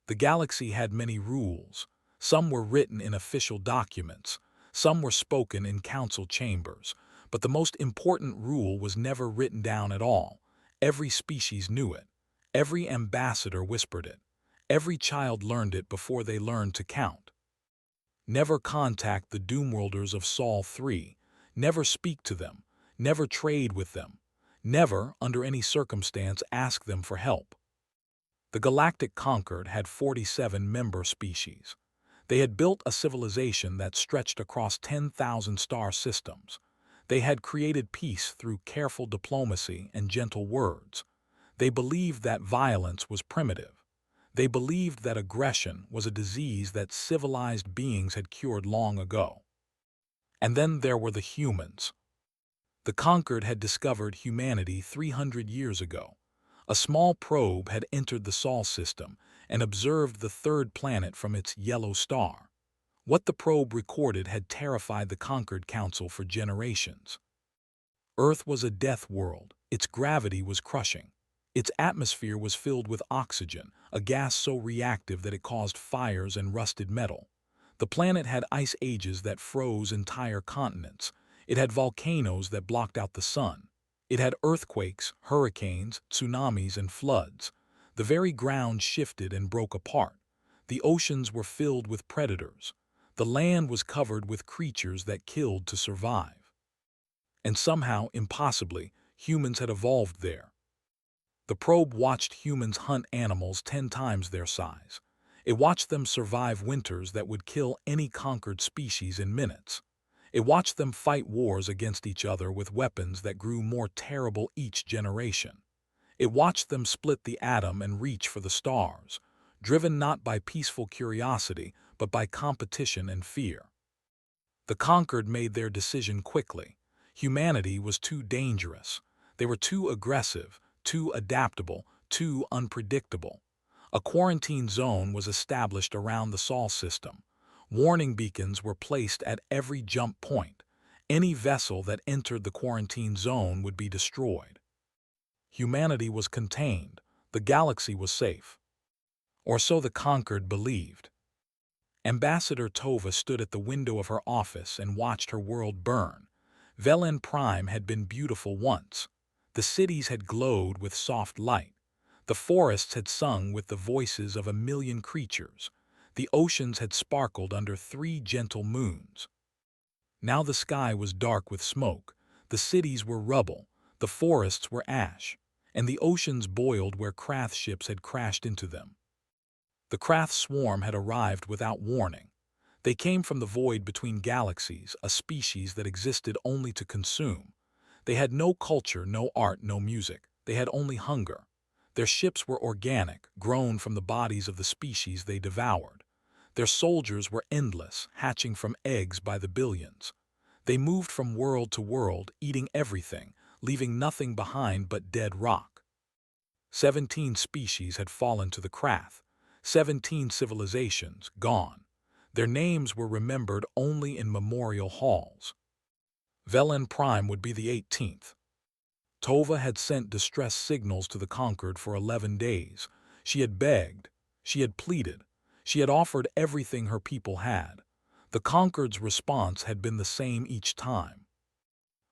The galaxy had many rules. Some were written in official documents, some were spoken in council chambers, but the most important rule was never written down at all. Every species knew it. Every ambassador whispered it. Every child learned it before they learned to count. Never contact the Doomworlders of Sol 3. Never speak to them. Never trade with them. Never, under any circumstance, ask them for help. The Galactic Concord had 47 member species. They had built a civilization that stretched across 10,000 star systems. They had created peace through careful diplomacy and gentle words. They believed that violence was primitive. They believed that aggression was a disease that civilized beings had cured long ago. And then there were the humans. The Concord had discovered humanity 300 years ago. A small probe had entered the Sol system and observed the third planet from its yellow star. What the probe recorded had terrified the Concord Council for generations. Earth was a death world. Its gravity was crushing. Its atmosphere was filled with oxygen, a gas so reactive that it caused fires and rusted metal. The planet had ice ages that froze entire continents. It had volcanoes that blocked out the sun. It had earthquakes, hurricanes, tsunamis, and floods. The very ground shifted and broke apart. The oceans were filled with predators. The land was covered with creatures that killed to survive. And somehow, impossibly, humans had evolved there. The probe watched humans hunt animals 10 times their size. It watched them survive winters that would kill any conquered species in minutes. It watched them fight wars against each other with weapons that grew more terrible each generation. It watched them split the atom and reach for the stars, driven not by peaceful curiosity, but by competition and fear. The Conquered made their decision quickly. Humanity was too dangerous. They were too aggressive, too adaptable, too unpredictable. A quarantine zone was established around the Sol system. Warning beacons were placed at every jump point. Any vessel that entered the quarantine zone would be destroyed. Humanity was contained. The galaxy was safe. Or so the Conquered believed. Ambassador Tova stood at the window of her office and watched her world burn. Velen Prime had been beautiful once. The cities had glowed with soft light. The forests had sung with the voices of 1,000,000 creatures. The oceans had sparkled under 3 gentle moons. Now the sky was dark with smoke. The cities were rubble. The forests were ash. And the oceans boiled where Krath ships had crashed into them. The Krath swarm had arrived without warning. They came from the void between galaxies, a species that existed only to consume. They had no culture, no art, no music. They had only hunger. Their ships were organic, grown from the bodies of the species they devoured. Their soldiers were endless, hatching from eggs by the billions. They moved from world to world, eating everything, leaving nothing behind but dead rock. 17 species had fallen to the Krath. 17 civilizations gone. Their names were remembered only in memorial halls. Velen Prime would be the 18th. Tova had sent distress signals to the Conquered for 11 days. She had begged. She had pleaded. She had offered everything her people had. The Conquered's response had been the same each time.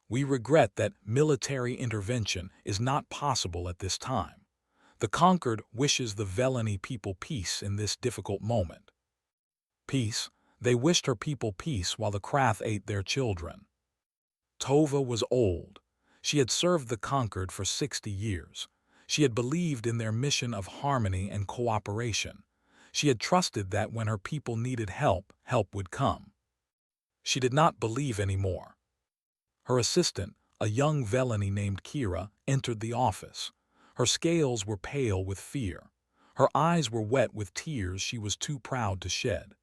We regret that military intervention is not possible at this time. The Conquered wishes the Veleni people peace in this difficult moment. Peace? They wished her people peace while the Krath ate their children. Tova was old. She had served the Conquered for 60 years. She had believed in their mission of harmony and cooperation. She had trusted that when her people needed help, help would come. She did not believe anymore. Her assistant, a young Veleni named Kira, entered the office. Her scales were pale with fear. Her eyes were wet with tears she was too proud to shed.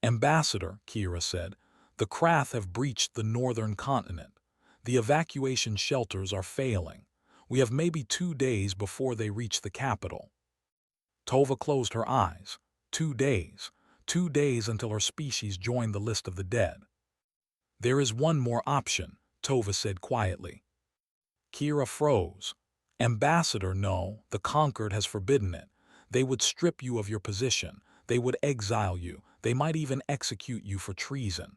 "Ambassador," Kira said, "the Krath have breached the northern continent. The evacuation shelters are failing. We have maybe 2 days before they reach the capital." Tova closed her eyes. 2 days. 2 days until her species joined the list of the dead. "There is one more option," Tova said quietly. Kira froze. "Ambassador, no, the Conquered has forbidden it. They would strip you of your position. They would exile you. They might even execute you for treason.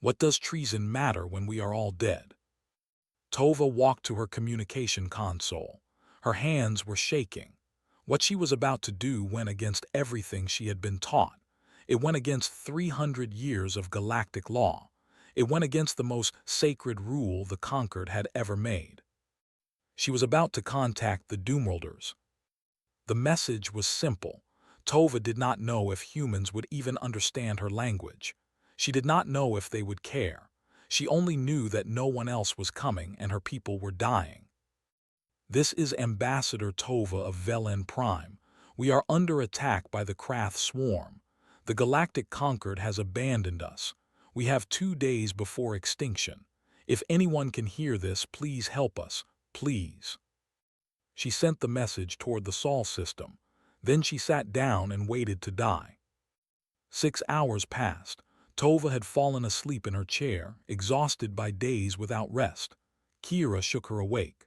What does treason matter when we are all dead? Tova walked to her communication console. Her hands were shaking. What she was about to do went against everything she had been taught. It went against 300 years of galactic law. It went against the most sacred rule the Conquered had ever made. She was about to contact the Doomworlders. The message was simple. Tova did not know if humans would even understand her language. She did not know if they would care. She only knew that no one else was coming and her people were dying. This is Ambassador Tova of Velen Prime. We are under attack by the Krath swarm. The Galactic Conquered has abandoned us. We have 2 days before extinction. If anyone can hear this, please help us. Please. She sent the message toward the Sol system. Then she sat down and waited to die. 6 hours passed. Tova had fallen asleep in her chair, exhausted by days without rest. Kira shook her awake.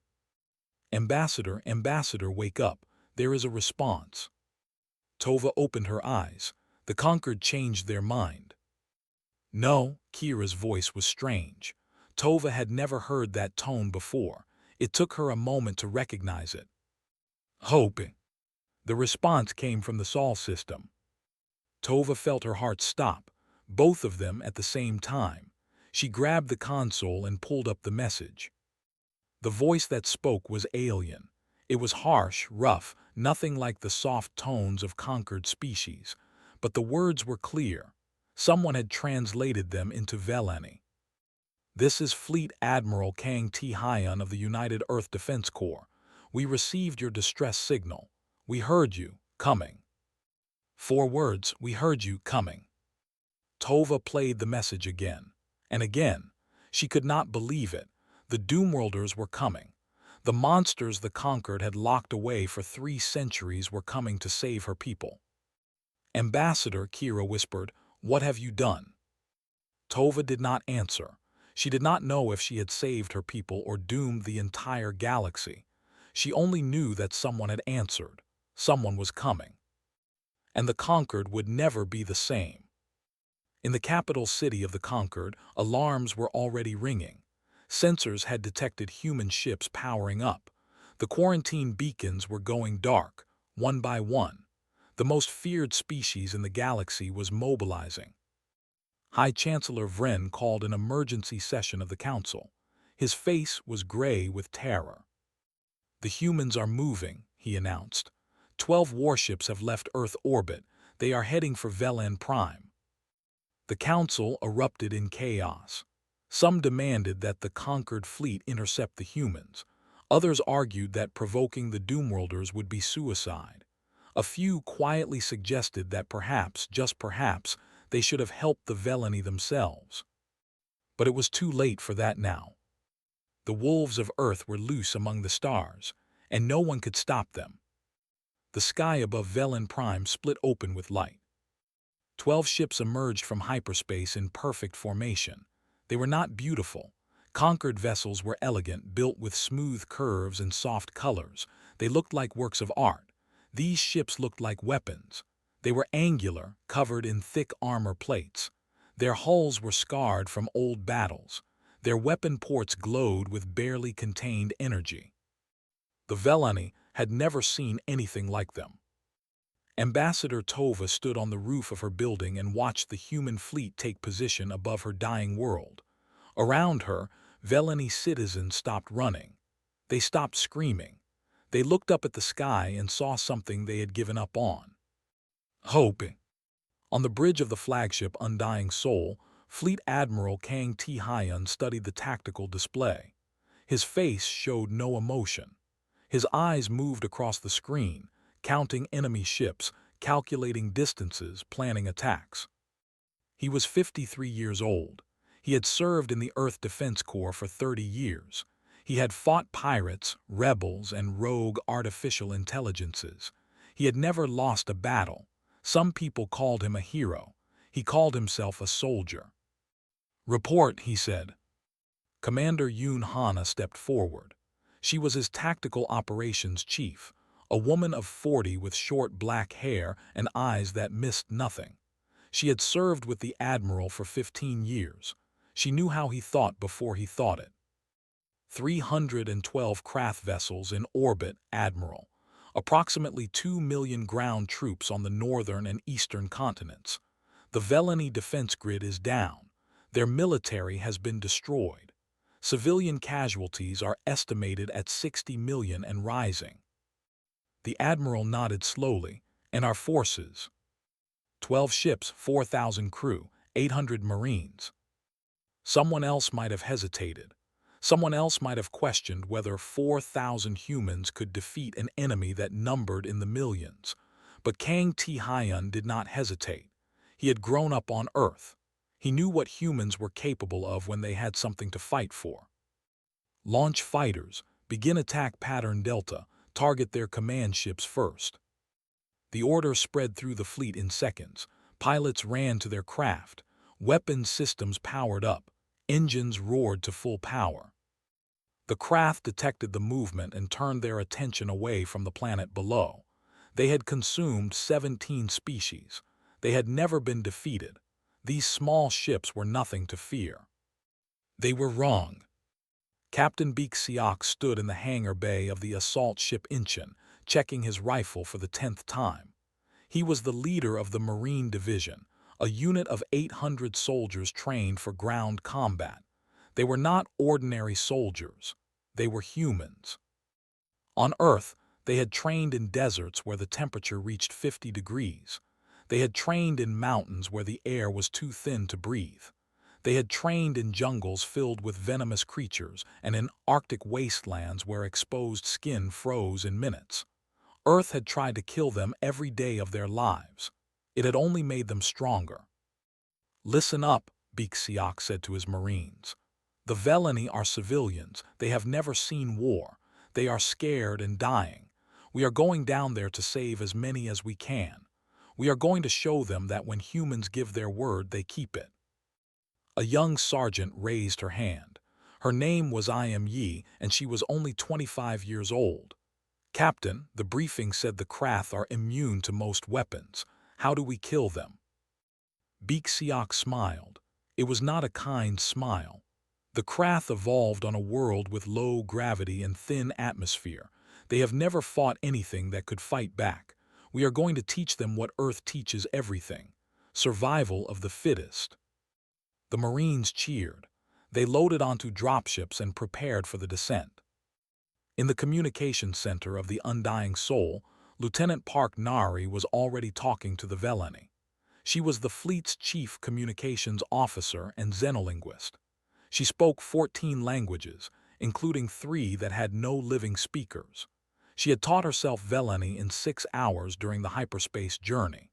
Ambassador, Ambassador, wake up. There is a response. Tova opened her eyes. The Conquered changed their mind. No, Kira's voice was strange. Tova had never heard that tone before. It took her a moment to recognize it. Hoping. The response came from the Sol system. Tova felt her heart stop, both of them at the same time. She grabbed the console and pulled up the message. The voice that spoke was alien. It was harsh, rough, nothing like the soft tones of conquered species. But the words were clear. Someone had translated them into Velani. This is Fleet Admiral Kang T. Hyun of the United Earth Defense Corps. We received your distress signal. We heard you, coming. 4 words, we heard you, coming. Tova played the message again. And again. She could not believe it. The Doomworlders were coming. The monsters the Conquered had locked away for 3 centuries were coming to save her people. Ambassador, Kira whispered, what have you done? Tova did not answer. She did not know if she had saved her people or doomed the entire galaxy. She only knew that someone had answered. Someone was coming. And the Conquered would never be the same. In the capital city of the Conquered, alarms were already ringing. Sensors had detected human ships powering up. The quarantine beacons were going dark, one by one. The most feared species in the galaxy was mobilizing. High Chancellor Vren called an emergency session of the Council. His face was gray with terror. The humans are moving, he announced. 12 warships have left Earth orbit. They are heading for Velen Prime. The Council erupted in chaos. Some demanded that the Conquered fleet intercept the humans. Others argued that provoking the Doomworlders would be suicide. A few quietly suggested that perhaps, just perhaps, they should have helped the Velani themselves. But it was too late for that now. The wolves of Earth were loose among the stars, and no one could stop them. The sky above Velen Prime split open with light. 12 ships emerged from hyperspace in perfect formation. They were not beautiful. Conquered vessels were elegant, built with smooth curves and soft colors. They looked like works of art. These ships looked like weapons. They were angular, covered in thick armor plates. Their hulls were scarred from old battles. Their weapon ports glowed with barely contained energy. The Velani had never seen anything like them. Ambassador Tova stood on the roof of her building and watched the human fleet take position above her dying world. Around her, Velani citizens stopped running. They stopped screaming. They looked up at the sky and saw something they had given up on. Hoping. On the bridge of the flagship Undying Soul, Fleet Admiral Kang T. Hyun studied the tactical display. His face showed no emotion. His eyes moved across the screen, counting enemy ships, calculating distances, planning attacks. He was 53 years old. He had served in the Earth Defense Corps for 30 years. He had fought pirates, rebels, and rogue artificial intelligences. He had never lost a battle. Some people called him a hero. He called himself a soldier. Report, he said. Commander Yoon Hana stepped forward. She was his tactical operations chief. a woman of 40 with short black hair and eyes that missed nothing. She had served with the Admiral for 15 years. She knew how he thought before he thought it. 312 craft vessels in orbit, Admiral. Approximately 2 million ground troops on the northern and eastern continents. The Velani defense grid is down. Their military has been destroyed. Civilian casualties are estimated at 60 million and rising. The Admiral nodded slowly. And our forces? 12 ships, 4,000 crew, 800 Marines. Someone else might have hesitated. Someone else might have questioned whether 4,000 humans could defeat an enemy that numbered in the millions. But Kang Ti-hyun did not hesitate. He had grown up on Earth. He knew what humans were capable of when they had something to fight for. Launch fighters, begin attack pattern Delta, target their command ships first. The order spread through the fleet in seconds. Pilots ran to their craft. Weapons systems powered up. Engines roared to full power. The craft detected the movement and turned their attention away from the planet below. They had consumed 17 species. They had never been defeated. These small ships were nothing to fear. They were wrong. Captain Baek-seok stood in the hangar bay of the assault ship Incheon, checking his rifle for the 10th time. He was the leader of the Marine Division, a unit of 800 soldiers trained for ground combat. They were not ordinary soldiers. They were humans. On Earth, they had trained in deserts where the temperature reached 50 degrees. They had trained in mountains where the air was too thin to breathe. They had trained in jungles filled with venomous creatures and in Arctic wastelands where exposed skin froze in minutes. Earth had tried to kill them every day of their lives. It had only made them stronger. "Listen up," Baek-seok said to his Marines. "The Velani are civilians. They have never seen war. They are scared and dying. We are going down there to save as many as we can. We are going to show them that when humans give their word, they keep it." A young sergeant raised her hand. Her name was Im Yi, and she was only 25 years old. "Captain, the briefing said the Krath are immune to most weapons. How do we kill them?" Baek-seok smiled. It was not a kind smile. The Krath evolved on a world with low gravity and thin atmosphere. They have never fought anything that could fight back. We are going to teach them what Earth teaches everything: survival of the fittest. The Marines cheered. They loaded onto dropships and prepared for the descent. In the communication center of the Undying Soul, Lieutenant Park Nari was already talking to the Velani. She was the fleet's chief communications officer and xenolinguist. She spoke 14 languages, including 3 that had no living speakers. She had taught herself Velani in 6 hours during the hyperspace journey.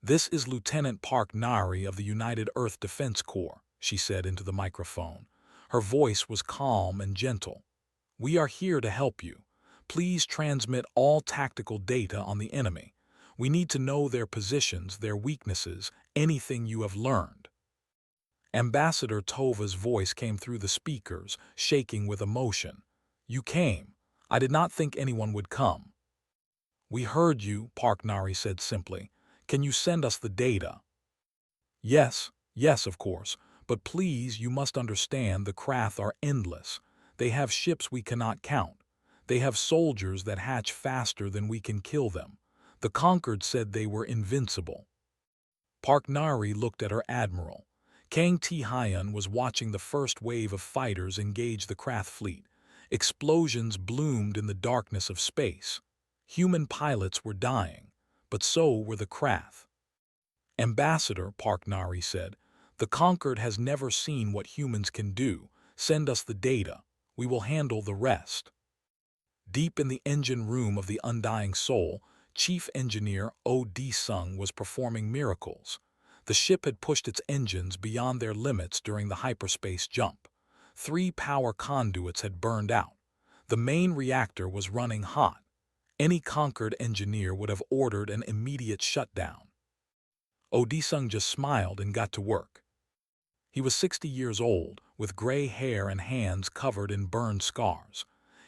"This is Lieutenant Park Nari of the United Earth Defense Corps," she said into the microphone. Her voice was calm and gentle. "We are here to help you. Please transmit all tactical data on the enemy. We need to know their positions, their weaknesses, anything you have learned." Ambassador Tova's voice came through the speakers, shaking with emotion. "You came. I did not think anyone would come." "We heard you," Park Nari said simply. "Can you send us the data?" Yes, of course. But please, you must understand the Krath are endless. They have ships we cannot count. They have soldiers that hatch faster than we can kill them. The Conquered said they were invincible." Park Nari looked at her admiral. Kang Ti-hyun was watching the first wave of fighters engage the Krath fleet. Explosions bloomed in the darkness of space. Human pilots were dying, but so were the Krath. "Ambassador," Park Nari said, "the Conquered has never seen what humans can do. Send us the data. We will handle the rest." Deep in the engine room of the Undying Soul, Chief Engineer Oh-Dae-sung was performing miracles. The ship had pushed its engines beyond their limits during the hyperspace jump. 3 power conduits had burned out. The main reactor was running hot. Any Conquered engineer would have ordered an immediate shutdown. Oh-Dae-sung just smiled and got to work. He was 60 years old, with gray hair and hands covered in burn scars.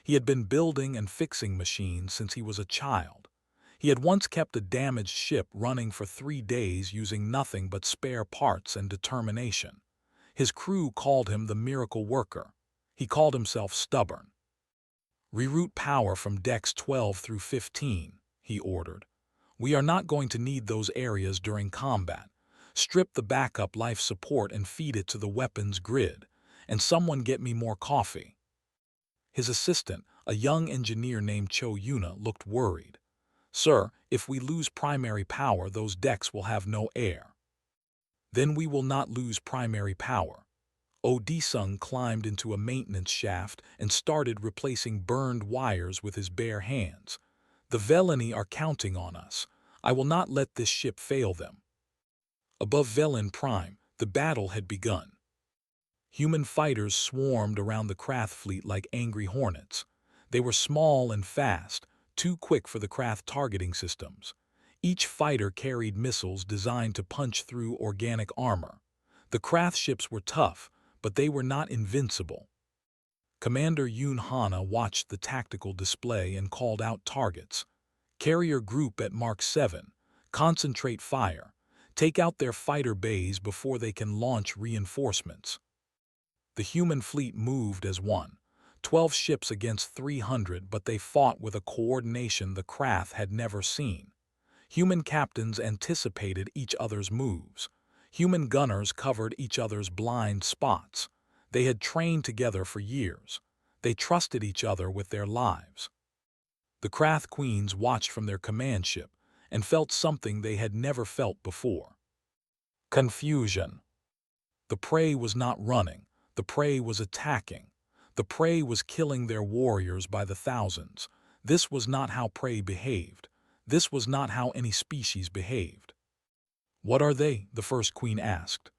He had been building and fixing machines since he was a child. He had once kept a damaged ship running for 3 days using nothing but spare parts and determination. His crew called him the miracle worker. He called himself stubborn. "Reroute power from decks 12 through 15, he ordered. "We are not going to need those areas during combat. Strip the backup life support and feed it to the weapons grid. And someone get me more coffee." His assistant, a young engineer named Cho Yuna, looked worried. "Sir, if we lose primary power, those decks will have no air." "Then we will not lose primary power." Odisung climbed into a maintenance shaft and started replacing burned wires with his bare hands. "The Veleni are counting on us. I will not let this ship fail them." Above Velen Prime, the battle had begun. Human fighters swarmed around the Krath fleet like angry hornets. They were small and fast, too quick for the Krath targeting systems. Each fighter carried missiles designed to punch through organic armor. The Krath ships were tough, but they were not invincible. Commander Yoon Hana watched the tactical display and called out targets. "Carrier group at Mark 7, concentrate fire. Take out their fighter bays before they can launch reinforcements." The human fleet moved as one. 12 ships against 300, but they fought with a coordination the Krath had never seen. Human captains anticipated each other's moves. Human gunners covered each other's blind spots. They had trained together for years. They trusted each other with their lives. The Krath queens watched from their command ship and felt something they had never felt before. Confusion. The prey was not running. The prey was attacking. The prey was killing their warriors by the thousands. This was not how prey behaved. This was not how any species behaved. "What are they?" the first queen asked.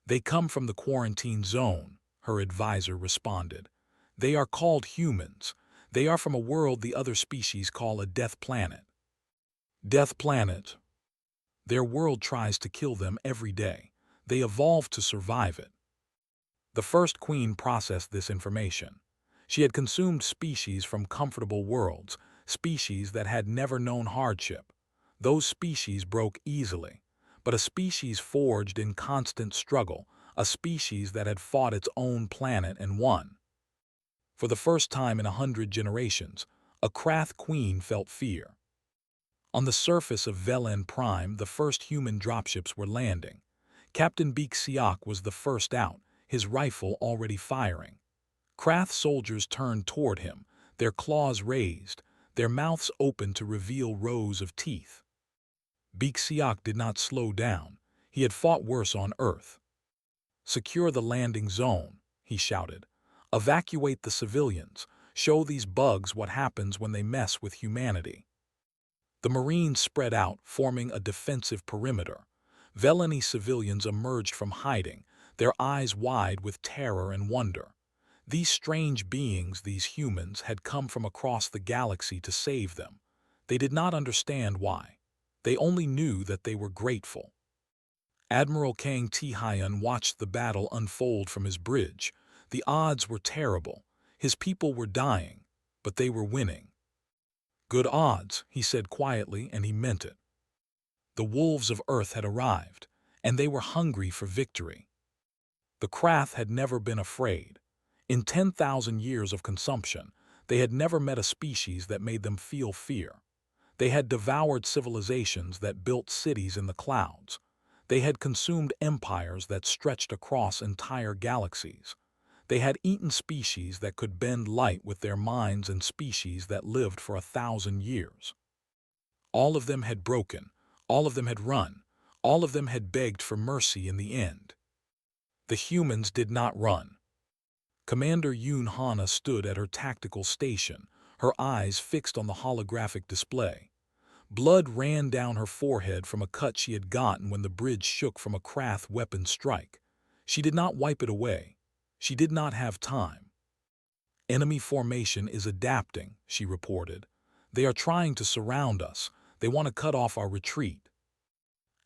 "They come from the quarantine zone," her advisor responded. "They are called humans. They are from a world the other species call a death planet." Death planet. Their world tries to kill them every day. They evolved to survive it. The first queen processed this information. She had consumed species from comfortable worlds, species that had never known hardship. Those species broke easily. But a species forged in constant struggle, a species that had fought its own planet and won. For the first time in 100 generations, a Krath queen felt fear. On the surface of Velen Prime, the first human dropships were landing. Captain Beek Siak was the first out, his rifle already firing. Krath soldiers turned toward him, their claws raised, their mouths open to reveal rows of teeth. Beek Siak did not slow down. He had fought worse on Earth. "Secure the landing zone," he shouted. "Evacuate the civilians. Show these bugs what happens when they mess with humanity." The Marines spread out, forming a defensive perimeter. Veleni civilians emerged from hiding, their eyes wide with terror and wonder. These strange beings, these humans, had come from across the galaxy to save them. They did not understand why. They only knew that they were grateful. Admiral Kang Ti-hyun watched the battle unfold from his bridge. The odds were terrible. His people were dying, but they were winning. "Good odds," he said quietly, and he meant it. The wolves of Earth had arrived, and they were hungry for victory. The Krath had never been afraid. In 10,000 years of consumption, they had never met a species that made them feel fear. They had devoured civilizations that built cities in the clouds. They had consumed empires that stretched across entire galaxies. They had eaten species that could bend light with their minds and species that lived for 1,000 years. All of them had broken. All of them had run. All of them had begged for mercy in the end. The humans did not run. Commander Yoon Hana stood at her tactical station, her eyes fixed on the holographic display. Blood ran down her forehead from a cut she had gotten when the bridge shook from a Krath weapon strike. She did not wipe it away. She did not have time. "Enemy formation is adapting," she reported. "They are trying to surround us. They want to cut off our retreat."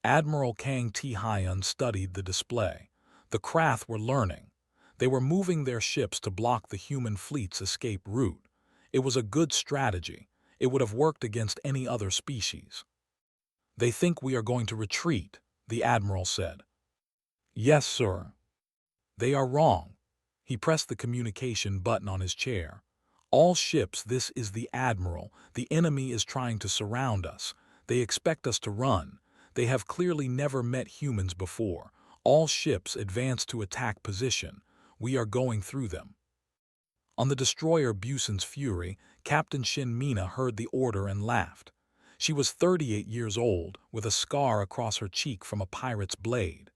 Admiral Kang Ti-hyun studied the display. The Krath were learning. They were moving their ships to block the human fleet's escape route. It was a good strategy. It would have worked against any other species. "They think we are going to retreat," the admiral said. "Yes, sir." "They are wrong." He pressed the communication button on his chair. "All ships, this is the admiral. The enemy is trying to surround us. They expect us to run. They have clearly never met humans before. All ships advance to attack position. We are going through them." On the destroyer Buson's Fury, Captain Shin Mina heard the order and laughed. She was 38 years old, with a scar across her cheek from a pirate's blade.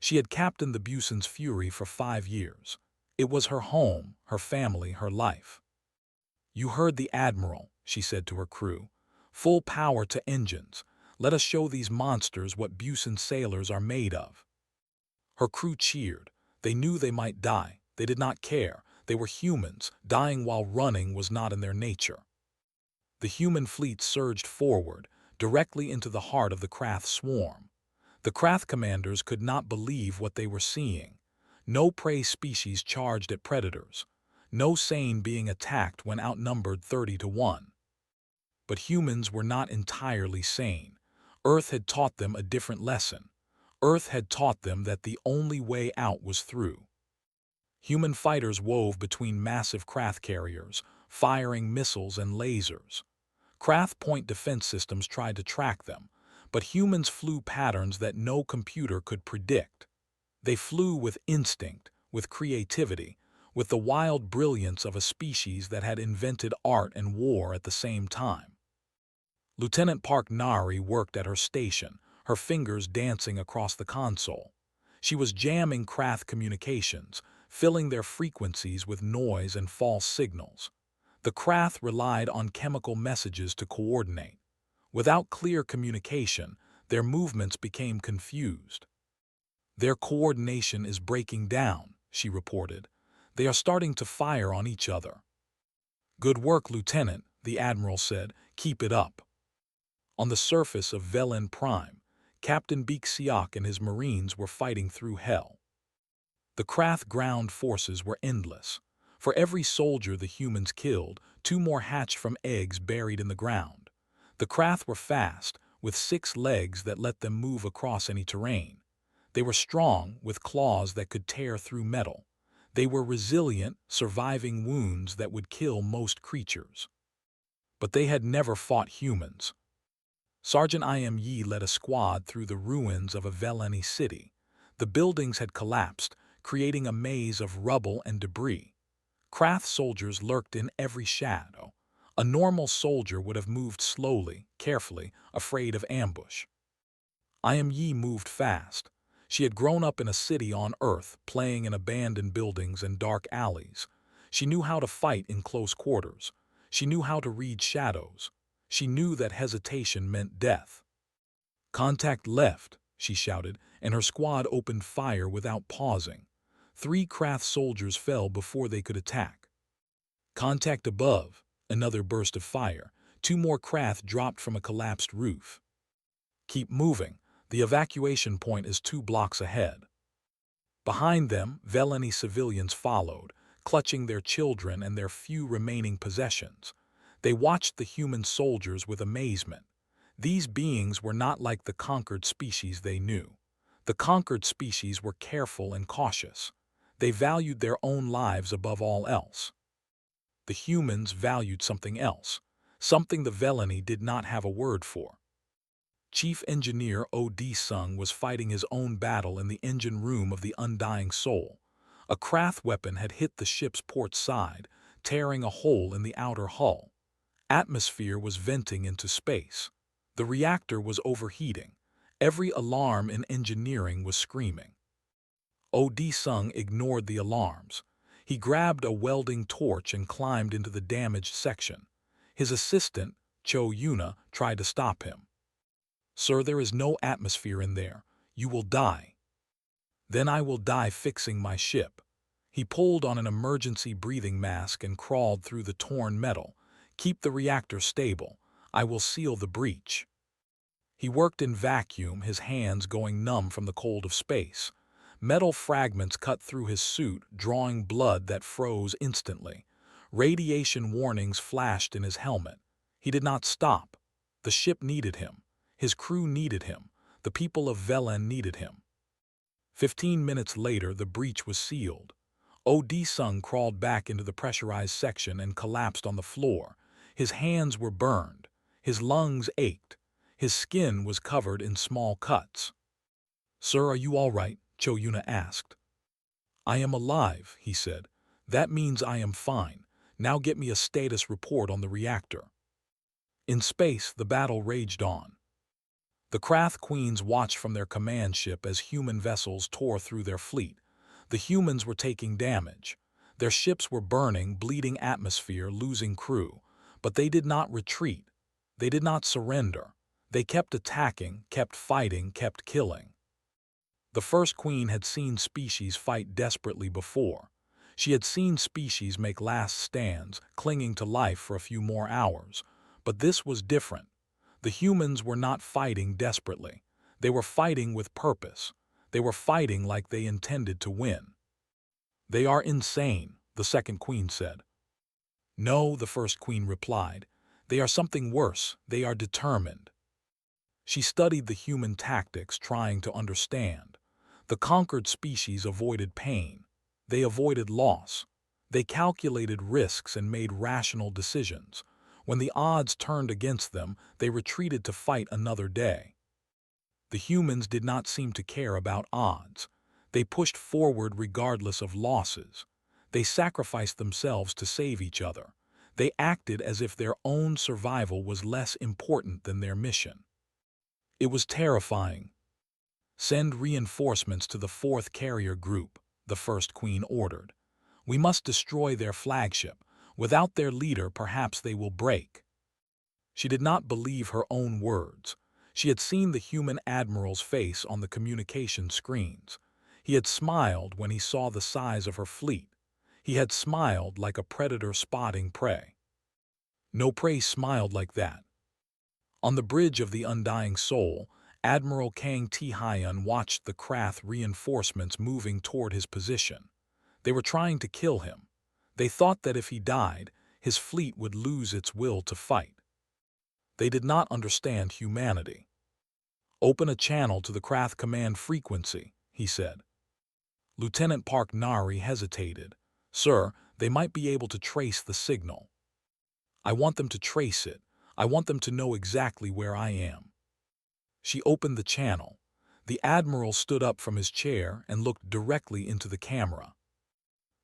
She had captained the Buson's Fury for 5 years. It was her home, her family, her life. "You heard the admiral," she said to her crew. "Full power to engines. Let us show these monsters what Buson sailors are made of." Her crew cheered. They knew they might die. They did not care. They were humans. Dying while running was not in their nature. The human fleet surged forward, directly into the heart of the Krath swarm. The Krath commanders could not believe what they were seeing. No prey species charged at predators. No sane being attacked when outnumbered 30-1. But humans were not entirely sane. Earth had taught them a different lesson. Earth had taught them that the only way out was through. Human fighters wove between massive Krath carriers, firing missiles and lasers. Krath point defense systems tried to track them, but humans flew patterns that no computer could predict. They flew with instinct, with creativity, with the wild brilliance of a species that had invented art and war at the same time. Lieutenant Park Nari worked at her station, her fingers dancing across the console. She was jamming Krath communications, filling their frequencies with noise and false signals. The Krath relied on chemical messages to coordinate. Without clear communication, their movements became confused. "Their coordination is breaking down," she reported. "They are starting to fire on each other." "Good work, Lieutenant," the admiral said. "Keep it up." On the surface of Velen Prime, Captain Beek-Siak and his Marines were fighting through hell. The Krath ground forces were endless. For every soldier the humans killed, 2 more hatched from eggs buried in the ground. The Krath were fast, with 6 legs that let them move across any terrain. They were strong, with claws that could tear through metal. They were resilient, surviving wounds that would kill most creatures. But they had never fought humans. Sergeant I.M. Yi led a squad through the ruins of a Veleni city. The buildings had collapsed, creating a maze of rubble and debris. Krath soldiers lurked in every shadow. A normal soldier would have moved slowly, carefully, afraid of ambush. I.M. Yi moved fast. She had grown up in a city on Earth, playing in abandoned buildings and dark alleys. She knew how to fight in close quarters. She knew how to read shadows. She knew that hesitation meant death. "Contact left," she shouted, and her squad opened fire without pausing. 3 Krath soldiers fell before they could attack. "Contact above," another burst of fire. 2 more Krath dropped from a collapsed roof. "Keep moving. The evacuation point is 2 blocks ahead." Behind them, Veleni civilians followed, clutching their children and their few remaining possessions. They watched the human soldiers with amazement. These beings were not like the conquered species they knew. The conquered species were careful and cautious. They valued their own lives above all else. The humans valued something else, something the Veleni did not have a word for. Chief Engineer O.D. Sung was fighting his own battle in the engine room of the Undying Soul. A Krath weapon had hit the ship's port side, tearing a hole in the outer hull. Atmosphere was venting into space. The reactor was overheating. Every alarm in engineering was screaming. O.D. Sung ignored the alarms. He grabbed a welding torch and climbed into the damaged section. His assistant, Cho Yuna, tried to stop him. "Sir, there is no atmosphere in there. You will die." "Then I will die fixing my ship." He pulled on an emergency breathing mask and crawled through the torn metal. "Keep the reactor stable. I will seal the breach." He worked in vacuum, his hands going numb from the cold of space. Metal fragments cut through his suit, drawing blood that froze instantly. Radiation warnings flashed in his helmet. He did not stop. The ship needed him. His crew needed him. The people of Velen needed him. 15 minutes later, the breach was sealed. Sung crawled back into the pressurized section and collapsed on the floor. His hands were burned. His lungs ached. His skin was covered in small cuts. "Sir, are you all right?" Cho Yuna asked. "I am alive," he said. "That means I am fine. Now get me a status report on the reactor." In space, the battle raged on. The Krath Queens watched from their command ship as human vessels tore through their fleet. The humans were taking damage. Their ships were burning, bleeding atmosphere, losing crew. But they did not retreat. They did not surrender. They kept attacking, kept fighting, kept killing. The first queen had seen species fight desperately before. She had seen species make last stands, clinging to life for a few more hours. But this was different. The humans were not fighting desperately. They were fighting with purpose. They were fighting like they intended to win. "They are insane," the second queen said. "No," the first queen replied. "They are something worse. They are determined." She studied the human tactics, trying to understand. The conquered species avoided pain. They avoided loss. They calculated risks and made rational decisions. When the odds turned against them, they retreated to fight another day. The humans did not seem to care about odds. They pushed forward regardless of losses. They sacrificed themselves to save each other. They acted as if their own survival was less important than their mission. It was terrifying. "Send reinforcements to the fourth carrier group," the first queen ordered. "We must destroy their flagship. Without their leader, perhaps they will break." She did not believe her own words. She had seen the human admiral's face on the communication screens. He had smiled when he saw the size of her fleet. He had smiled like a predator spotting prey. No prey smiled like that. On the bridge of the Undying Soul, Admiral Kang Ti-hyun watched the Krath reinforcements moving toward his position. They were trying to kill him. They thought that if he died, his fleet would lose its will to fight. They did not understand humanity. "Open a channel to the Krath command frequency," he said. Lieutenant Park Nari hesitated. "Sir, they might be able to trace the signal." "I want them to trace it. I want them to know exactly where I am." She opened the channel. The admiral stood up from his chair and looked directly into the camera.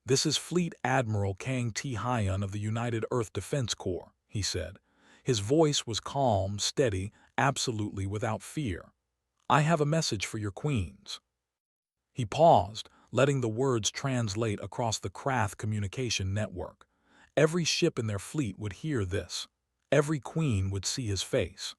"This is Fleet Admiral Kang Ti-hyun of the United Earth Defense Corps," he said. His voice was calm, steady, absolutely without fear. "I have a message for your queens." He paused, letting the words translate across the Krath communication network. Every ship in their fleet would hear this. Every queen would see his face.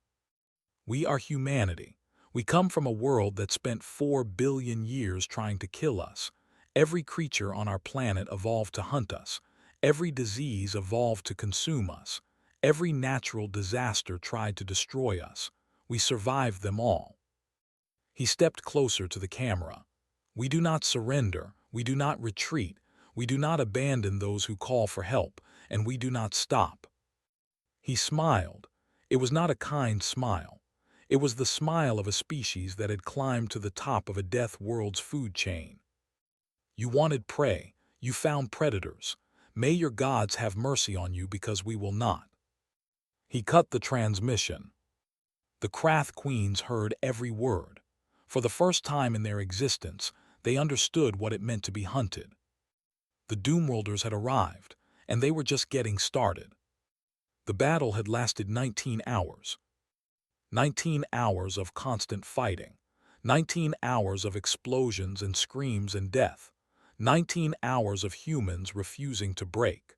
"We are humanity. We come from a world that spent 4 billion years trying to kill us. Every creature on our planet evolved to hunt us. Every disease evolved to consume us. Every natural disaster tried to destroy us. We survived them all." He stepped closer to the camera. "We do not surrender. We do not retreat. We do not abandon those who call for help, and we do not stop." He smiled. It was not a kind smile. It was the smile of a species that had climbed to the top of a death world's food chain. "You wanted prey. You found predators. May your gods have mercy on you because we will not." He cut the transmission. The Krath Queens heard every word. For the first time in their existence, they understood what it meant to be hunted. The Doomworlders had arrived, and they were just getting started. The battle had lasted 19 hours. 19 hours of constant fighting. 19 hours of explosions and screams and death. 19 hours of humans refusing to break.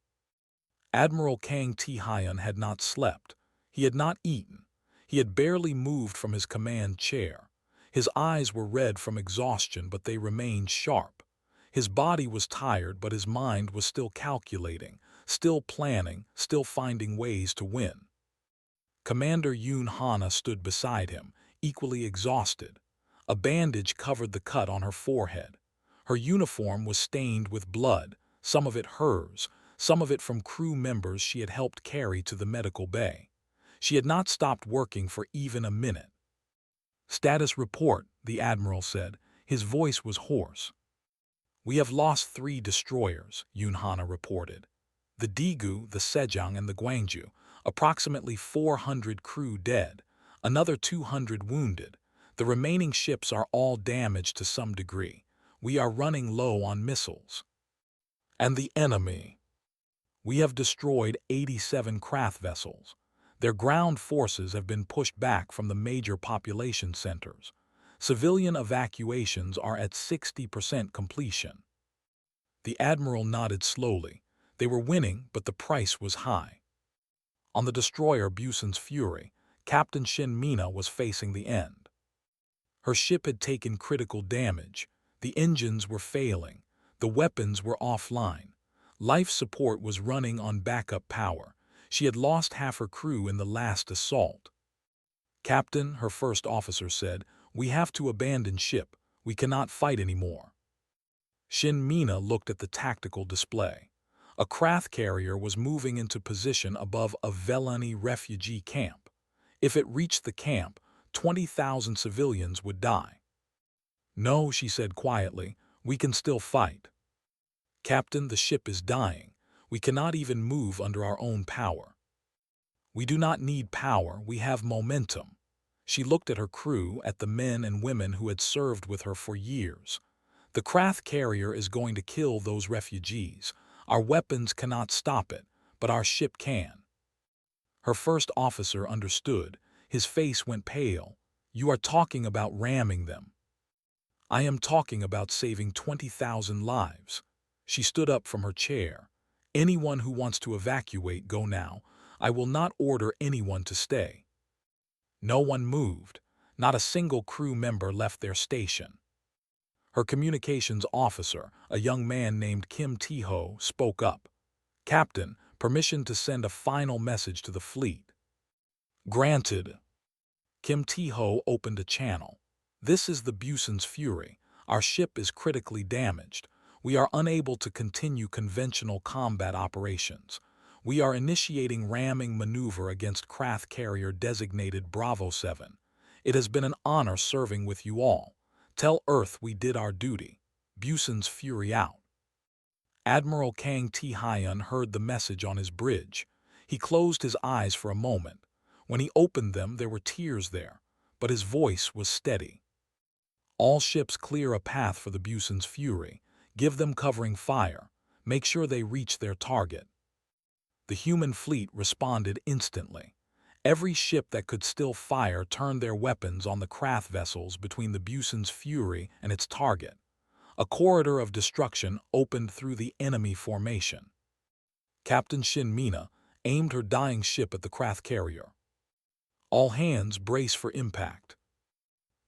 Admiral Kang Ti-hyun had not slept. He had not eaten. He had barely moved from his command chair. His eyes were red from exhaustion, but they remained sharp. His body was tired, but his mind was still calculating, still planning, still finding ways to win. Commander Yoon Hana stood beside him, equally exhausted. A bandage covered the cut on her forehead. Her uniform was stained with blood, some of it hers, some of it from crew members she had helped carry to the medical bay. She had not stopped working for even a minute. "Status report," the admiral said. His voice was hoarse. "We have lost 3 destroyers," Yunhana reported. "The Daegu, the Sejong, and the Gwangju. Approximately 400 crew dead, another 200 wounded. The remaining ships are all damaged to some degree. We are running low on missiles." "And the enemy?" "We have destroyed 87 Krath vessels. Their ground forces have been pushed back from the major population centers. Civilian evacuations are at 60% completion." The admiral nodded slowly. They were winning, but the price was high. On the destroyer Busan's Fury, Captain Shin Mina was facing the end. Her ship had taken critical damage. The engines were failing. The weapons were offline. Life support was running on backup power. She had lost half her crew in the last assault. "Captain," her first officer said, "we have to abandon ship. We cannot fight anymore." Shin Mina looked at the tactical display. A Krath carrier was moving into position above a Velani refugee camp. If it reached the camp, 20,000 civilians would die. "No," she said quietly, "we can still fight." "Captain, the ship is dying. We cannot even move under our own power." "We do not need power, we have momentum." She looked at her crew, at the men and women who had served with her for years. "The Krath carrier is going to kill those refugees. Our weapons cannot stop it, but our ship can." Her first officer understood. His face went pale. "You are talking about ramming them." "I am talking about saving 20,000 lives." She stood up from her chair. "Anyone who wants to evacuate, go now. I will not order anyone to stay." No one moved. Not a single crew member left their station. Her communications officer, a young man named Kim Tae-ho, spoke up. "Captain, permission to send a final message to the fleet." "Granted." Kim Tae-ho opened a channel. "This is the Busan's Fury. Our ship is critically damaged. We are unable to continue conventional combat operations. We are initiating ramming maneuver against Krath carrier designated Bravo 7. It has been an honor serving with you all. Tell Earth we did our duty. Busan's Fury out." Admiral Kang Tae-hyun heard the message on his bridge. He closed his eyes for a moment. When he opened them, there were tears there, but his voice was steady. "All ships clear a path for the Busan's Fury. Give them covering fire. Make sure they reach their target." The human fleet responded instantly. Every ship that could still fire turned their weapons on the Krath vessels between the Busan's Fury and its target. A corridor of destruction opened through the enemy formation. Captain Shin Mina aimed her dying ship at the Krath carrier. "All hands brace for impact."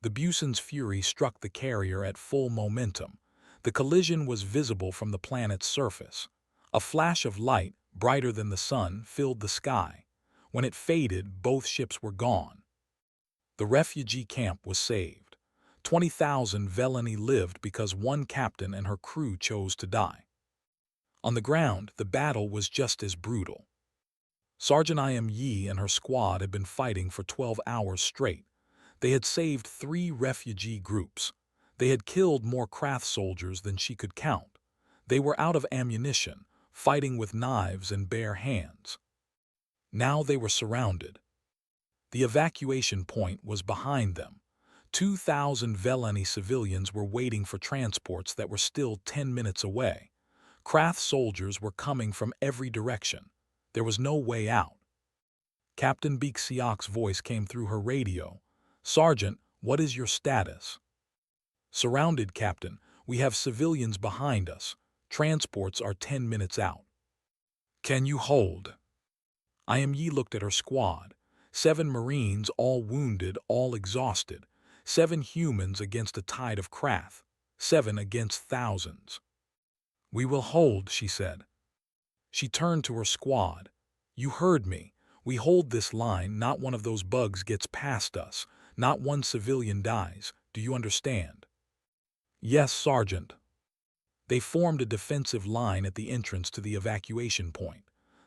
The Busan's Fury struck the carrier at full momentum. The collision was visible from the planet's surface. A flash of light, brighter than the sun, filled the sky. When it faded, both ships were gone. The refugee camp was saved. 20,000 Velani lived because one captain and her crew chose to die. On the ground, the battle was just as brutal. Sergeant Im Yi and her squad had been fighting for 12 hours straight. They had saved 3 refugee groups. They had killed more Krath soldiers than she could count. They were out of ammunition, fighting with knives and bare hands. Now they were surrounded. The evacuation point was behind them. 2,000 Velani civilians were waiting for transports that were still 10 minutes away. Krath soldiers were coming from every direction. There was no way out. Captain Baek Seok's voice came through her radio. "Sergeant, what is your status?" "Surrounded, Captain. We have civilians behind us. Transports are 10 minutes out." "Can you hold?" Im Yi looked at her squad. 7 Marines, all wounded, all exhausted. 7 humans against a tide of Krath. 7 against thousands. "We will hold," she said. She turned to her squad. "You heard me. We hold this line, not one of those bugs gets past us. Not one civilian dies. Do you understand?" "Yes, Sergeant." They formed a defensive line at the entrance to the evacuation point.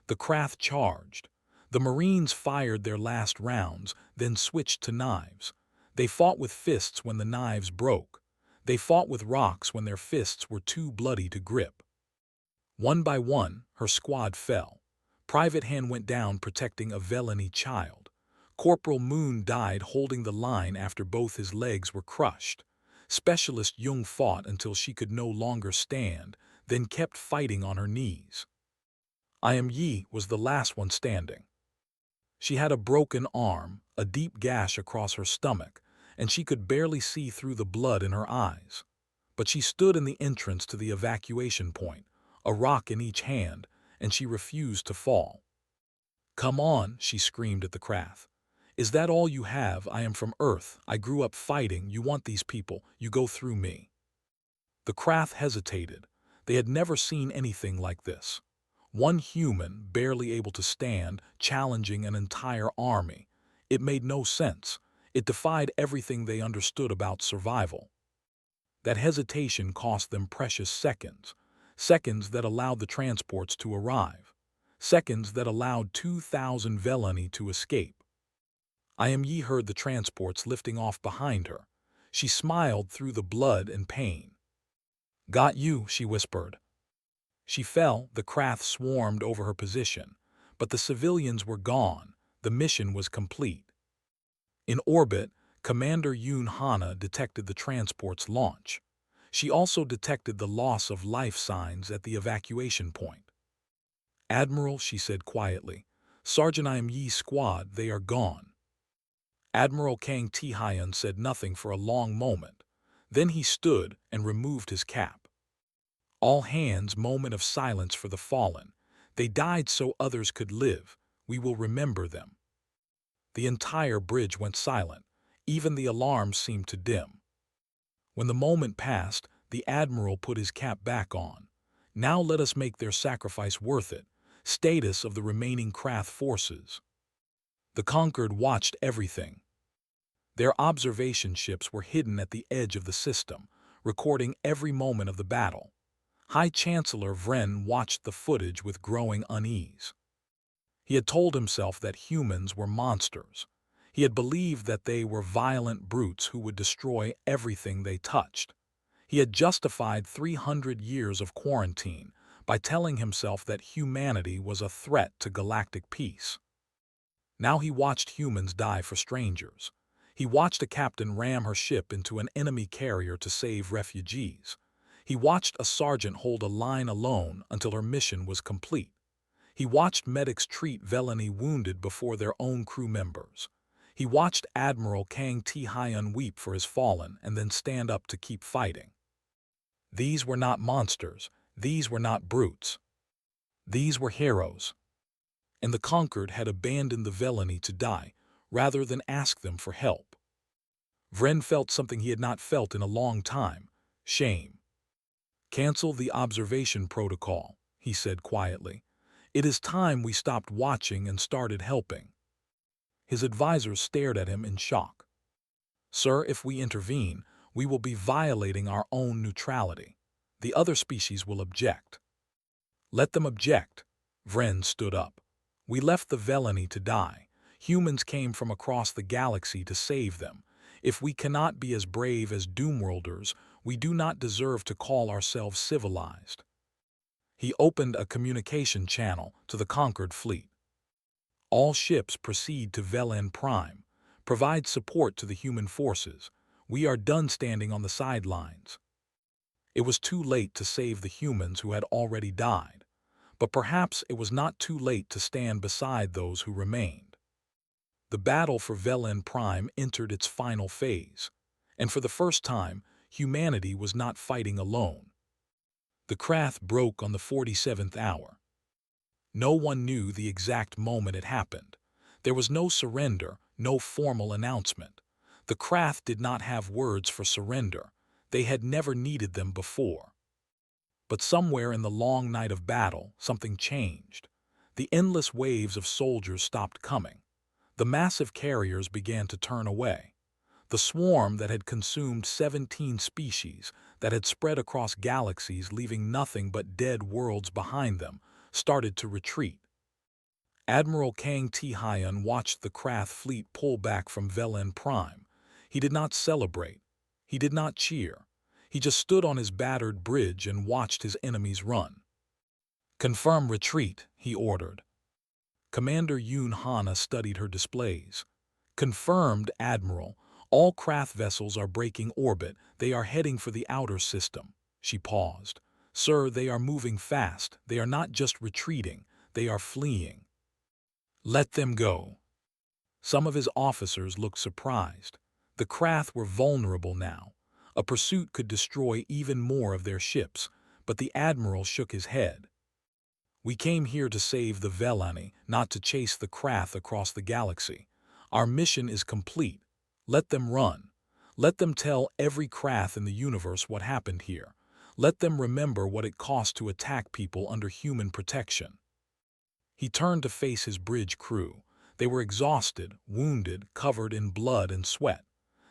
The craft charged. The Marines fired their last rounds, then switched to knives. They fought with fists when the knives broke. They fought with rocks when their fists were too bloody to grip. One by one, her squad fell. Private Hen went down protecting a Velani child. Corporal Moon died holding the line after both his legs were crushed. Specialist Jung fought until she could no longer stand, then kept fighting on her knees. I Am Yi was the last one standing. She had a broken arm, a deep gash across her stomach, and she could barely see through the blood in her eyes. But she stood in the entrance to the evacuation point, a rock in each hand, and she refused to fall. "Come on," she screamed at the craft. "Is that all you have? I am from Earth. I grew up fighting. You want these people. You go through me." The craft hesitated. They had never seen anything like this. One human, barely able to stand, challenging an entire army. It made no sense. It defied everything they understood about survival. That hesitation cost them precious seconds. Seconds that allowed the transports to arrive. Seconds that allowed 2,000 Velani to escape. I Am Yi heard the transports lifting off behind her. She smiled through the blood and pain. "Got you," she whispered. She fell, the craft swarmed over her position. But the civilians were gone. The mission was complete. In orbit, Commander Yoon Hana detected the transport's launch. She also detected the loss of life signs at the evacuation point. "Admiral," she said quietly, "Sergeant I Am Yi's squad, they are gone." Admiral Kang Ti-hyun said nothing for a long moment. Then he stood and removed his cap. "All hands, moment of silence for the fallen. They died so others could live. We will remember them." The entire bridge went silent. Even the alarms seemed to dim. When the moment passed, the Admiral put his cap back on. "Now let us make their sacrifice worth it." Status of the remaining craft forces. The Conquered watched everything. Their observation ships were hidden at the edge of the system, recording every moment of the battle. High Chancellor Vren watched the footage with growing unease. He had told himself that humans were monsters. He had believed that they were violent brutes who would destroy everything they touched. He had justified 300 years of quarantine by telling himself that humanity was a threat to galactic peace. Now he watched humans die for strangers. He watched a captain ram her ship into an enemy carrier to save refugees. He watched a sergeant hold a line alone until her mission was complete. He watched medics treat Velani wounded before their own crew members. He watched Admiral Kang Ti-hyun weep for his fallen and then stand up to keep fighting. These were not monsters. These were not brutes. These were heroes. And the Conquered had abandoned the Velani to die, rather than ask them for help. Vren felt something he had not felt in a long time: shame. "Cancel the observation protocol," he said quietly. "It is time we stopped watching and started helping." His advisors stared at him in shock. "Sir, if we intervene, we will be violating our own neutrality. The other species will object." "Let them object." Vren stood up. "We left the Velani to die. Humans came from across the galaxy to save them. If we cannot be as brave as Doomworlders, we do not deserve to call ourselves civilized." He opened a communication channel to the Conquered fleet. "All ships proceed to Velen Prime. Provide support to the human forces. We are done standing on the sidelines." It was too late to save the humans who had already died. But perhaps it was not too late to stand beside those who remained. The battle for Velen Prime entered its final phase. And for the first time, humanity was not fighting alone. The craft broke on the 47th hour. No one knew the exact moment it happened. There was no surrender, no formal announcement. The craft did not have words for surrender. They had never needed them before. But somewhere in the long night of battle, something changed. The endless waves of soldiers stopped coming. The massive carriers began to turn away. The swarm that had consumed 17 species, that had spread across galaxies leaving nothing but dead worlds behind them, started to retreat. Admiral Kang Ti-hyun watched the Krath fleet pull back from Velen Prime. He did not celebrate. He did not cheer. He just stood on his battered bridge and watched his enemies run. "Confirm retreat," he ordered. Commander Yoon Hana studied her displays. "Confirmed, Admiral. All Krath vessels are breaking orbit. They are heading for the outer system." She paused. "Sir, they are moving fast. They are not just retreating. They are fleeing." "Let them go." Some of his officers looked surprised. The Krath were vulnerable now. A pursuit could destroy even more of their ships, but the Admiral shook his head. "We came here to save the Velani, not to chase the Krath across the galaxy. Our mission is complete. Let them run. Let them tell every Krath in the universe what happened here. Let them remember what it cost to attack people under human protection." He turned to face his bridge crew. They were exhausted, wounded, covered in blood and sweat.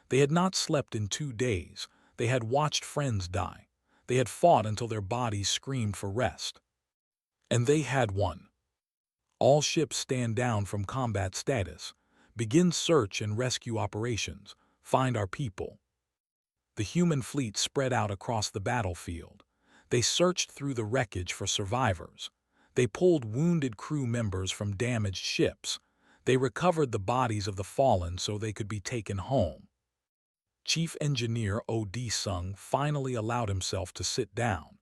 They had not slept in 2 days. They had watched friends die. They had fought until their bodies screamed for rest. And they had won. "All ships stand down from combat status. Begin search and rescue operations. Find our people." The human fleet spread out across the battlefield. They searched through the wreckage for survivors. They pulled wounded crew members from damaged ships. They recovered the bodies of the fallen so they could be taken home. Chief Engineer O.D. Sung finally allowed himself to sit down.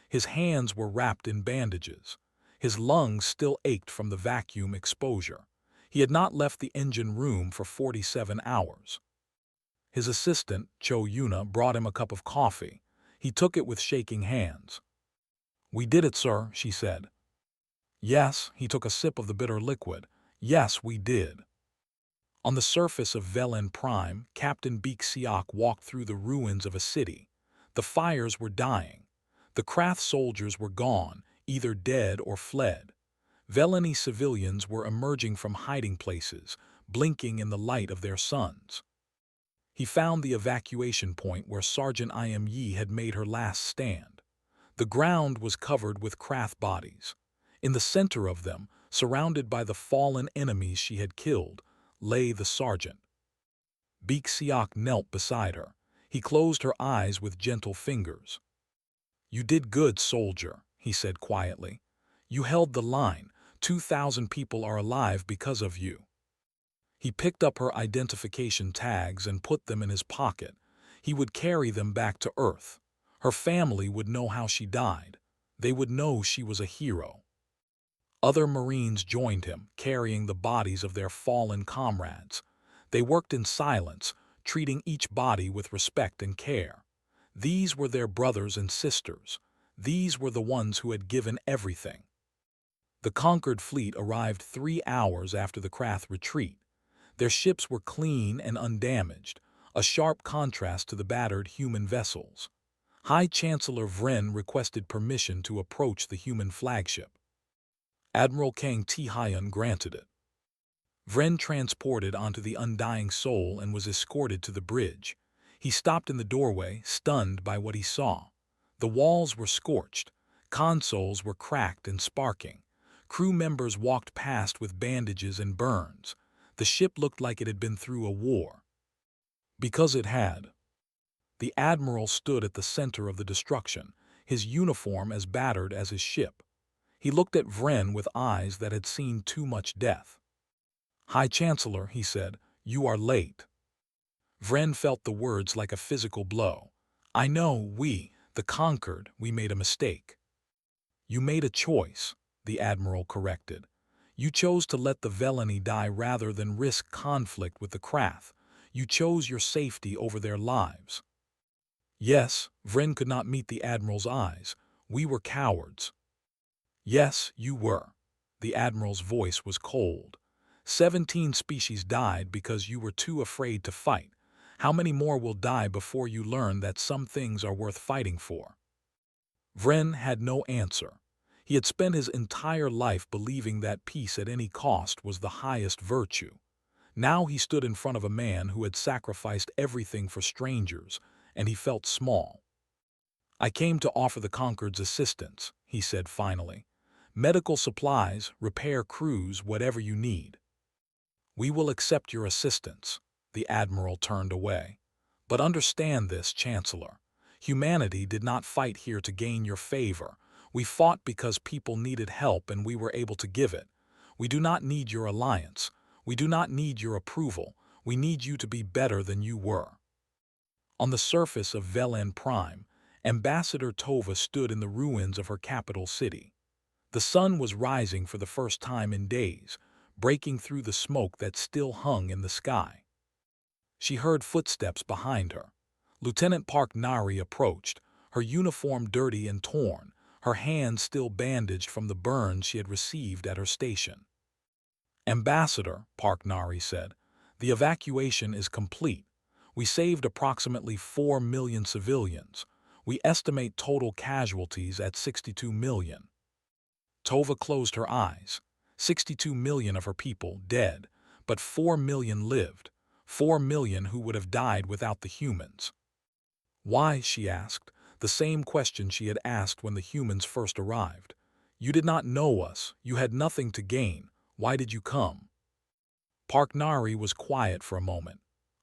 His hands were wrapped in bandages. His lungs still ached from the vacuum exposure. He had not left the engine room for 47 hours. His assistant, Cho Yuna, brought him a cup of coffee. He took it with shaking hands. "We did it, sir," she said. "Yes," he took a sip of the bitter liquid. "Yes, we did." On the surface of Velen Prime, Captain Beek-Seok walked through the ruins of a city. The fires were dying. The Krath soldiers were gone, either dead or fled. Veleni civilians were emerging from hiding places, blinking in the light of their suns. He found the evacuation point where Sergeant Im Yi had made her last stand. The ground was covered with Krath bodies. In the center of them, surrounded by the fallen enemies she had killed, lay the sergeant. Beek-Seok knelt beside her. He closed her eyes with gentle fingers. "You did good, soldier," he said quietly. "You held the line. 2,000 people are alive because of you." He picked up her identification tags and put them in his pocket. He would carry them back to Earth. Her family would know how she died. They would know she was a hero. Other Marines joined him, carrying the bodies of their fallen comrades. They worked in silence, treating each body with respect and care. These were their brothers and sisters. These were the ones who had given everything. The conquered fleet arrived 3 hours after the Krath retreat. Their ships were clean and undamaged, a sharp contrast to the battered human vessels. High Chancellor Vren requested permission to approach the human flagship. Admiral Kang Ti-hyun granted it. Vren transported onto the Undying Soul and was escorted to the bridge. He stopped in the doorway, stunned by what he saw. The walls were scorched. Consoles were cracked and sparking. Crew members walked past with bandages and burns. The ship looked like it had been through a war. Because it had. The Admiral stood at the center of the destruction, his uniform as battered as his ship. He looked at Vren with eyes that had seen too much death. "High Chancellor," he said, "you are late." Vren felt the words like a physical blow. "I know, the conquered, we made a mistake." "You made a choice," the Admiral corrected. "You chose to let the Veleni die rather than risk conflict with the Krath. You chose your safety over their lives." "Yes," Vren could not meet the Admiral's eyes. "We were cowards." "Yes, you were." The Admiral's voice was cold. 17 species died because you were too afraid to fight. How many more will die before you learn that some things are worth fighting for? Vren had no answer. He had spent his entire life believing that peace at any cost was the highest virtue. Now he stood in front of a man who had sacrificed everything for strangers, and he felt small. I came to offer the Concord's assistance, he said finally. Medical supplies, repair crews, whatever you need. We will accept your assistance. The Admiral turned away. But understand this, Chancellor. Humanity did not fight here to gain your favor. We fought because people needed help and we were able to give it. We do not need your alliance. We do not need your approval. We need you to be better than you were. On the surface of Velen Prime, Ambassador Tova stood in the ruins of her capital city. The sun was rising for the first time in days, breaking through the smoke that still hung in the sky. She heard footsteps behind her. Lieutenant Park Nari approached, her uniform dirty and torn, her hands still bandaged from the burns she had received at her station. Ambassador, Park Nari said, the evacuation is complete. We saved approximately 4 million civilians. We estimate total casualties at 62 million. Tova closed her eyes. 62 million of her people dead, but 4 million lived. 4 million who would have died without the humans. Why, she asked, the same question she had asked when the humans first arrived. You did not know us. You had nothing to gain. Why did you come? Park Nari was quiet for a moment.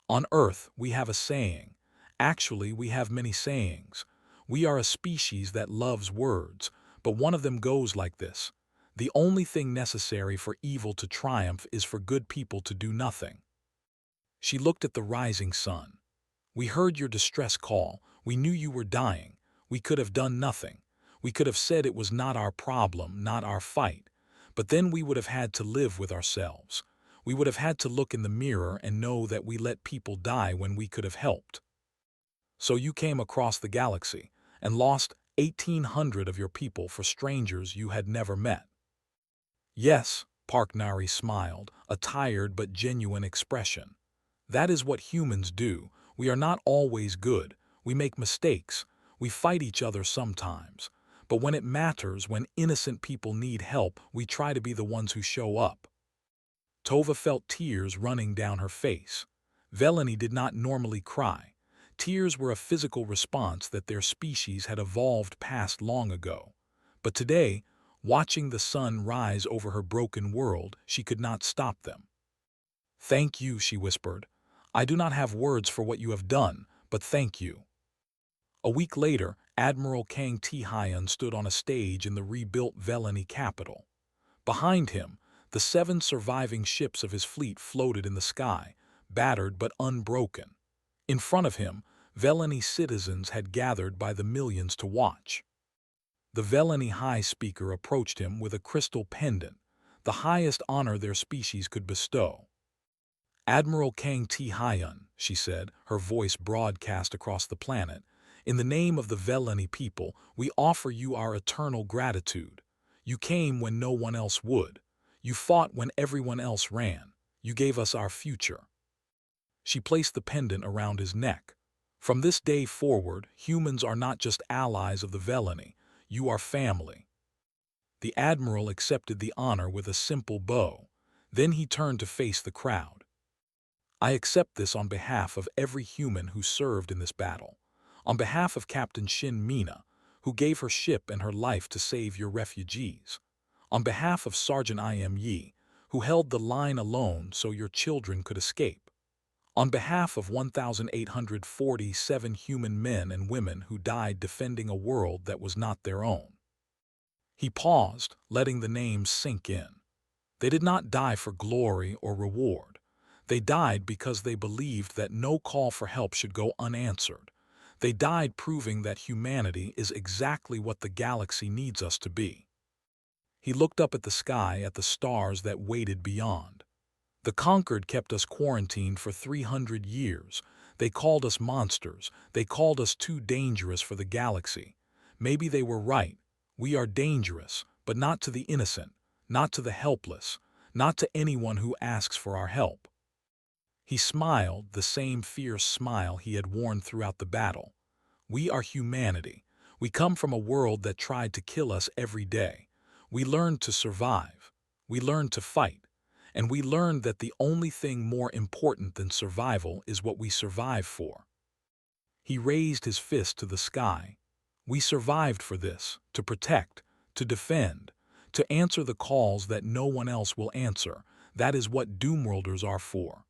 On Earth, we have a saying. Actually, we have many sayings. We are a species that loves words, but one of them goes like this. The only thing necessary for evil to triumph is for good people to do nothing. She looked at the rising sun. We heard your distress call. We knew you were dying. We could have done nothing. We could have said it was not our problem, not our fight. But then we would have had to live with ourselves. We would have had to look in the mirror and know that we let people die when we could have helped. So you came across the galaxy and lost 1,800 of your people for strangers you had never met. Yes, Park Nari smiled, a tired but genuine expression. That is what humans do. We are not always good. We make mistakes. We fight each other sometimes. But when it matters, when innocent people need help, we try to be the ones who show up. Tova felt tears running down her face. Veleni did not normally cry. Tears were a physical response that their species had evolved past long ago. But today, watching the sun rise over her broken world, she could not stop them. Thank you, she whispered. I do not have words for what you have done, but thank you. A week later, Admiral Kang Ti-Hyun stood on a stage in the rebuilt Veleni capital. Behind him, the 7 surviving ships of his fleet floated in the sky, battered but unbroken. In front of him, Veleni citizens had gathered by the millions to watch. The Veleni High Speaker approached him with a crystal pendant, the highest honor their species could bestow. Admiral Kang Ti-Hyun, she said, her voice broadcast across the planet, in the name of the Veleni people, we offer you our eternal gratitude. You came when no one else would. You fought when everyone else ran. You gave us our future. She placed the pendant around his neck. From this day forward, humans are not just allies of the Veleni. You are family. The Admiral accepted the honor with a simple bow. Then he turned to face the crowd. I accept this on behalf of every human who served in this battle. On behalf of Captain Shin Mina, who gave her ship and her life to save your refugees. On behalf of Sergeant I.M. Yi, who held the line alone so your children could escape. On behalf of 1,847 human men and women who died defending a world that was not their own. He paused, letting the names sink in. They did not die for glory or reward. They died because they believed that no call for help should go unanswered. They died proving that humanity is exactly what the galaxy needs us to be. He looked up at the sky, at the stars that waited beyond. The Conquered kept us quarantined for 300 years. They called us monsters. They called us too dangerous for the galaxy. Maybe they were right. We are dangerous, but not to the innocent, not to the helpless, not to anyone who asks for our help. He smiled, the same fierce smile he had worn throughout the battle. We are humanity. We come from a world that tried to kill us every day. We learned to survive. We learned to fight. And we learned that the only thing more important than survival is what we survive for. He raised his fist to the sky. We survived for this, to protect, to defend, to answer the calls that no one else will answer. That is what Doomworlders are for.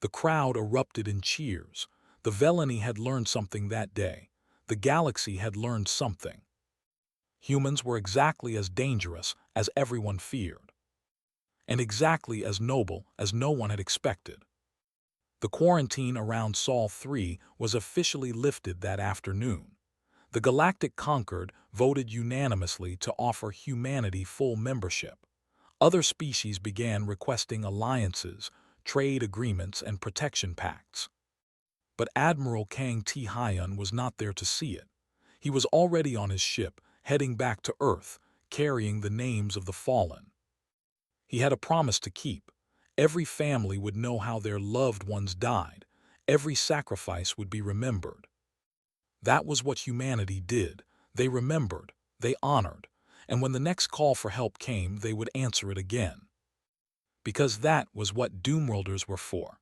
The crowd erupted in cheers. The Veleni had learned something that day. The galaxy had learned something. Humans were exactly as dangerous as everyone feared, and exactly as noble as no one had expected. The quarantine around Sol 3 was officially lifted that afternoon. The Galactic Concord voted unanimously to offer humanity full membership. Other species began requesting alliances, trade agreements, and protection pacts. But Admiral Kang Ti-Hyun was not there to see it. He was already on his ship, heading back to Earth, carrying the names of the fallen. He had a promise to keep. Every family would know how their loved ones died. Every sacrifice would be remembered. That was what humanity did. They remembered, they honored, and when the next call for help came, they would answer it again. Because that was what Doomworlders were for.